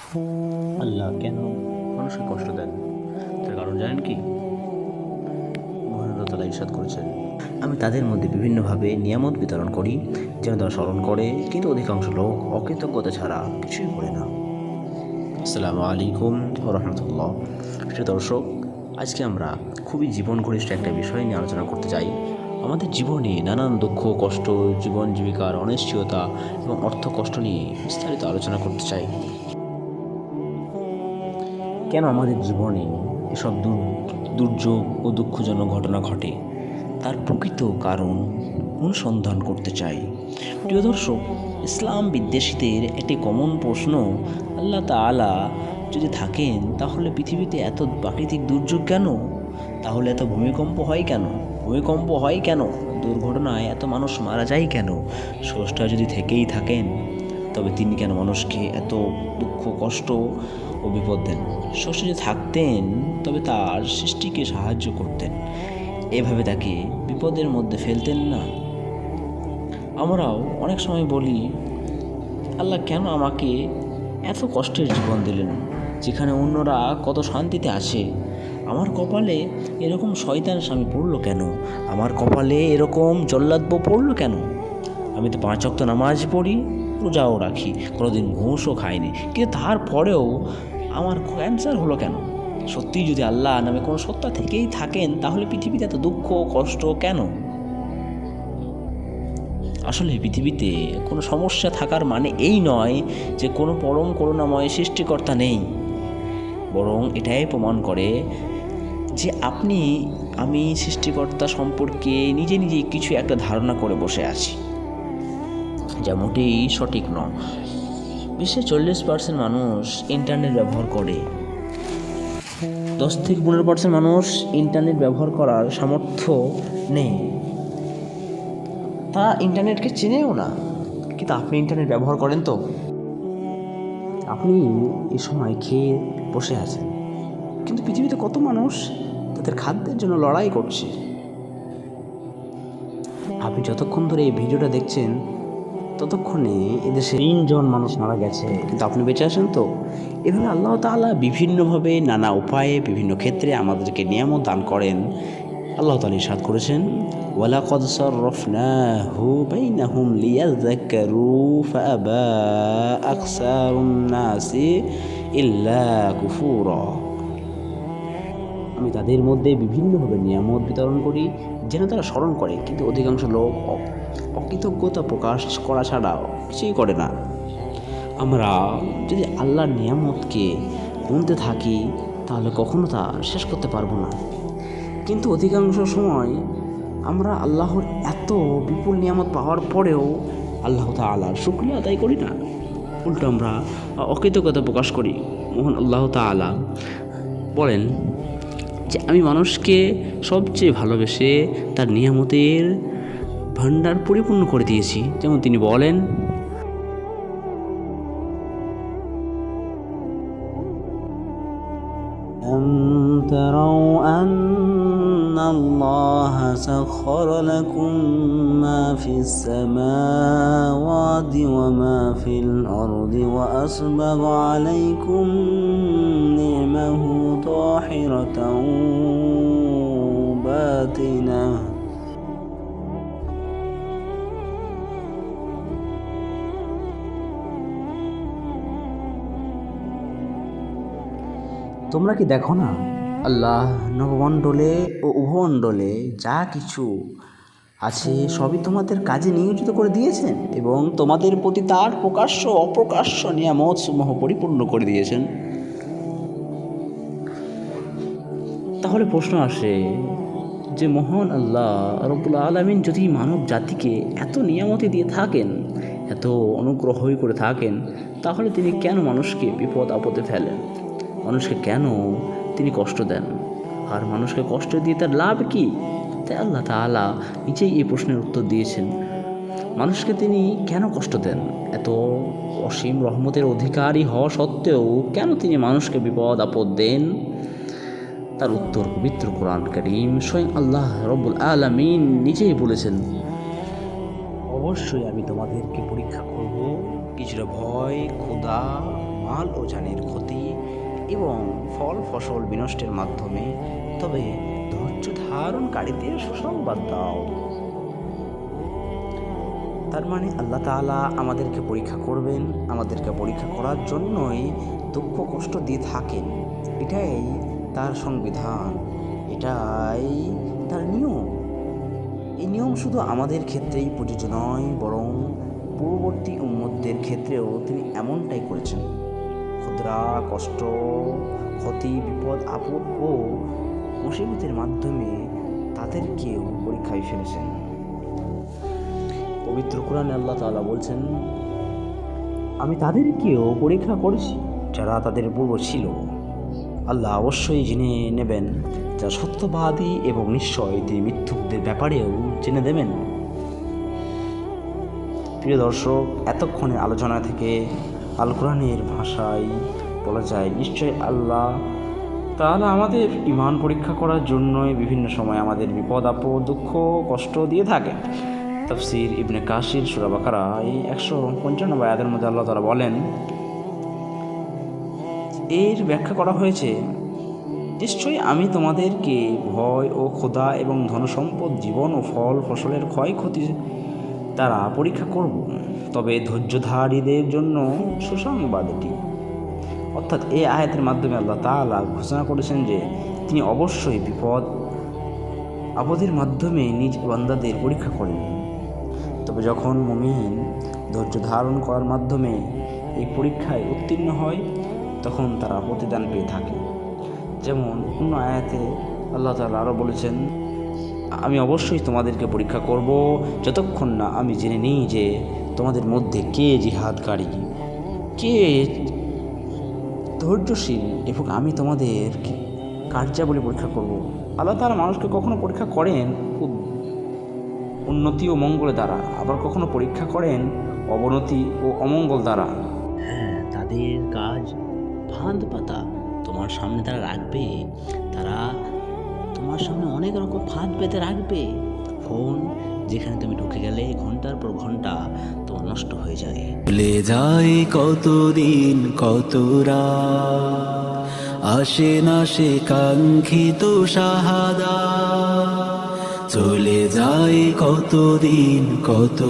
আল্লাহ কেন মানুষকে কষ্ট দেন, তার কারণ জানেন কি? মহান আল্লাহ তাআলা ইরশাদ করেছেন, আমি তাদের মধ্যে বিভিন্নভাবে নিয়ামত বিতরণ করি যেন তারা স্মরণ করে, কিন্তু অধিকাংশ লোক অকৃতজ্ঞতা ছাড়া কিছুই করে না। আসসালামু আলাইকুম ওয়া রাহমাতুল্লাহ। প্রিয় দর্শক, আজকে আমরা খুবই জীবন ঘনিষ্ঠ একটা বিষয় নিয়ে আলোচনা করতে চাই। আমাদের জীবনে নানান দুঃখ কষ্ট, জীবন জীবিকার অনিশ্চয়তা এবং অর্থ কষ্ট নিয়ে বিস্তারিত আলোচনা করতে চাই। কেন আমাদের জীবনে এসব দুর্যোগ ও দুঃখজনক ঘটনা ঘটে, তার প্রকৃত কারণ অনুসন্ধান করতে চাই। প্রিয় দর্শক, ইসলাম বিদ্বেষীদের একটি কমন প্রশ্ন, আল্লাহ তাআলা যদি থাকেন তাহলে পৃথিবীতে এত প্রাকৃতিক দুর্যোগ কেন? তাহলে এত ভূমিকম্প হয় কেন? দুর্ঘটনায় এত মানুষ মারা যায় কেন? স্রষ্টা যদি থেকেই থাকেন তবে তিনি কেন মানুষকে এত দুঃখ কষ্ট ও বিপদ দেন? স্রষ্টা যদি থাকতেন তবে তার সৃষ্টিকে সাহায্য করতেন, এভাবে তাকে বিপদের মধ্যে ফেলতেন না। আমরাও অনেক সময় বলি, আল্লাহ কেন আমাকে এত কষ্টের জীবন দিলেন, যেখানে অন্যরা কত শান্তিতে আছে? আমার কপালে এরকম শয়তান স্বামী পড়লো কেন? আমার কপালে এরকম জল্লাদ পড়লো কেন? আমি তো 5 ওয়াক্ত নামাজ পড়ি, রোজাও রাখি, কোনোদিন ঘুষও খাইনি, কিন্তু তারপরেও আমার ক্যান্সার হলো কেন? সত্যিই যদি আল্লাহ নামে কোনো সত্তা থেকেই থাকেন তাহলে পৃথিবীতে এত দুঃখ কষ্ট কেন? আসলে পৃথিবীতে কোনো সমস্যা থাকার মানে এই নয় যে কোনো পরম করুণাময় সৃষ্টিকর্তা নেই, বরং এটাই প্রমাণ করে যে আমি সৃষ্টিকর্তা সম্পর্কে নিজেই কিছু একটা ধারণা করে বসে আছি, যা মোটেই সঠিক নয়। বিশ্বে 40% মানুষ ইন্টারনেট ব্যবহার করে, 10 থেকে 15% মানুষ ইন্টারনেট ব্যবহার করার সামর্থ্য নেই, তা ইন্টারনেটকে চেনেও না। কিন্তু আপনি ইন্টারনেট ব্যবহার করেন তো? আপনি এই সময় খেয়ে বসে আছেন, কিন্তু পৃথিবীতে কত মানুষ তাদের খাদ্যের জন্য লড়াই করছে। আপনি যতক্ষণ ধরে এই ভিডিওটা দেখছেন ততক্ষণে এদেশে 3 জন মানুষ মারা গেছে, কিন্তু আপনি বেঁচে আছেন তো? এভাবে আল্লাহ তাআলা বিভিন্নভাবে নানা উপায়ে বিভিন্ন ক্ষেত্রে আমাদেরকে নিয়ামত দান করেন। আল্লাহ তাআলা ইরশাদ করেছেন, ওয়ালাকাদ সাররাফনাহু বাইনাহুম লিয়াযাক্কারু ফাআবা আকসারুন নাসি ইল্লা কুফুরা। আমি তাদের মধ্যে বিভিন্নভাবে নিয়ামত বিতরণ করি যেন তারা স্মরণ করে, কিন্তু অধিকাংশ লোক অকৃতজ্ঞতা প্রকাশ করা ছাড়া কিছুই করে না। আমরা যদি আল্লাহর নিয়ামতকে গুনতে থাকি তাহলে কখনো তা শেষ করতে পারবো না, কিন্তু অধিকাংশ সময় আমরা আল্লাহর এত বিপুল নিয়ামত পাওয়ার পরেও আল্লাহ তাআলার শুকরিয়া আদায় করি না, উল্টো আমরা অকৃতজ্ঞতা প্রকাশ করি। মহান আল্লাহ তাআলা বলেন যে আমি মানুষকে সবচেয়ে ভালোবেসে তার নিয়ামতের ভাণ্ডার পরিপূর্ণ করে দিয়েছি। যেমন তিনি বলেন, أَمْ تَرَوْا أَنَّ اللَّهَ سَخَّرَ لَكُم مَّا فِي السَّمَاوَاتِ وَمَا فِي الْأَرْضِ وَأَسْبَغَ عَلَيْكُم نِّعْمَهُ ظَاهِرَةً وَبَاطِنَةً। তোমরা কি দেখো না, আল্লাহ নবমণ্ডলে ও উভমণ্ডলে যা কিছু আছে সবই তোমাদের কাজে নিয়োজিত করে দিয়েছেন এবং তোমাদের প্রতি তার প্রকাশ্য অপ্রকাশ্য নিয়ামত সমূহ পরিপূর্ণ করে দিয়েছেন। তাহলে প্রশ্ন আসে যে মহান আল্লাহ রব্বুল আলামিন যদি মানব জাতিকে এত নিয়ামতি দিয়ে থাকেন, এত অনুগ্রহ করে থাকেন, তাহলে তিনি কেন মানুষকে বিপদ আপদে ফেলেন? মানুষকে কেন তিনি কষ্ট দেন? আর মানুষকে কষ্ট দিয়ে তার লাভ কি? তাই আল্লাহ তাআলা নিজেই এই প্রশ্নের উত্তর দিয়েছেন। মানুষকে তিনি কেন কষ্ট দেন? এত অসীম রহমতের অধিকারী হওয়া সত্ত্বেও কেন তিনি মানুষকে বিপদ আপদ দেন? তার উত্তর পবিত্র কোরআন কারীম স্বয়ং আল্লাহ রব্বুল আলামিন নিজেই বলেছেন, অবশ্যই আমি তোমাদেরকে পরীক্ষা করব কিছুটা ভয়, ক্ষুধা, মাল ও জানের ক্ষতি এবং ফল ফসল বিনষ্টের মাধ্যমে, তবে ধৈর্য ধারণকারীদের সুসংবাদ দাও। তার মানে আল্লাহ তাআলা আমাদেরকে পরীক্ষা করবেন, আমাদেরকে পরীক্ষা করার জন্যই দুঃখ কষ্ট দিয়ে থাকেন। এটাই তার সংবিধান, এটাই তার নিয়ম। এই নিয়ম শুধু আমাদের ক্ষেত্রেই প্রযোজ্য নয়, বরং পূর্ববর্তী উম্মতদের ক্ষেত্রেও তিনি এমনটাই করেছেন। ক্ষুদ্রা কষ্ট, ক্ষতি, বিপদ আপদ ও মুসিবতের মাধ্যমে তাদেরকেও পরীক্ষায় ফেলেছেন। পবিত্র কোরআনে আল্লাহ তাআলা বলছেন, আমি তাদেরকেও পরীক্ষা করেছি যারা তাদের পূর্ব ছিল। আল্লাহ অবশ্যই জেনে নেবেন যা সত্যবাদী, এবং নিশ্চয় তিনি মিথ্যুকদের ব্যাপারেও জেনে দেবেন। প্রিয় দর্শক, এতক্ষণের আলোচনা থেকে আল কোরআনের ভাষায় বলা যায়, নিশ্চয় আল্লাহ তাআলা আমাদের ঈমান পরীক্ষা করার জন্যই বিভিন্ন সময় আমাদের বিপদ আপদ, দুঃখ কষ্ট দিয়ে থাকেন। তাফসীর ইবনে কাসির সূরা বাকারা 155 আয়াতের মধ্যে আল্লাহ তাআলা বলেন, এর ব্যাখ্যা করা হয়েছে, নিশ্চয়ই আমি তোমাদেরকে ভয় ও ক্ষুধা এবং ধনসম্পদ, জীবন ও ফল ফসলের ক্ষয়ক্ষতি দ্বারা পরীক্ষা করব, তবে ধৈর্যধারীদের জন্য সুসংবাদ এটি। অর্থাৎ এই আয়াতের মাধ্যমে আল্লাহ তাআলা ঘোষণা করেছেন যে তিনি অবশ্যই বিপদ আপদের মাধ্যমে নিজ বান্দাদের পরীক্ষা করেন। তবে যখন মুমিন ধৈর্য ধারণ করার মাধ্যমে এই পরীক্ষায় উত্তীর্ণ হয়, তখন তারা প্রতিদান পেয়ে থাকে। যেমন অন্য আয়াতে আল্লাহ তাআলা আরও বলেছেন, আমি অবশ্যই তোমাদেরকে পরীক্ষা করব যতক্ষণ না আমি জেনে নিই যে তোমাদের মধ্যে কে জিহাদকারী, কে ধৈর্যশীল, এবং আমি তোমাদের কার্যাবলী পরীক্ষা করব। আল্লাহ তাআলা মানুষকে কখনো পরীক্ষা করেন উন্নতি ও মঙ্গল দ্বারা, আবার কখনো পরীক্ষা করেন অবনতি ও অমঙ্গল দ্বারা। হ্যাঁ, তাদের কাজ ফাঁদ পাতা তোমার সামনে তারা রাখবে, তারা তোমার সামনে অনেক রকম ফাঁদ পেতে রাখবে। ফোন যেখানে তুমি ঢুকে গেলে ঘন্টার পর ঘন্টা তোমার নষ্ট হয়ে যায়। চলে যায় কতদিন কত রাত, আসে না সে কাঙ্ক্ষিত শাহাদাত। চলে যায় কতদিন কত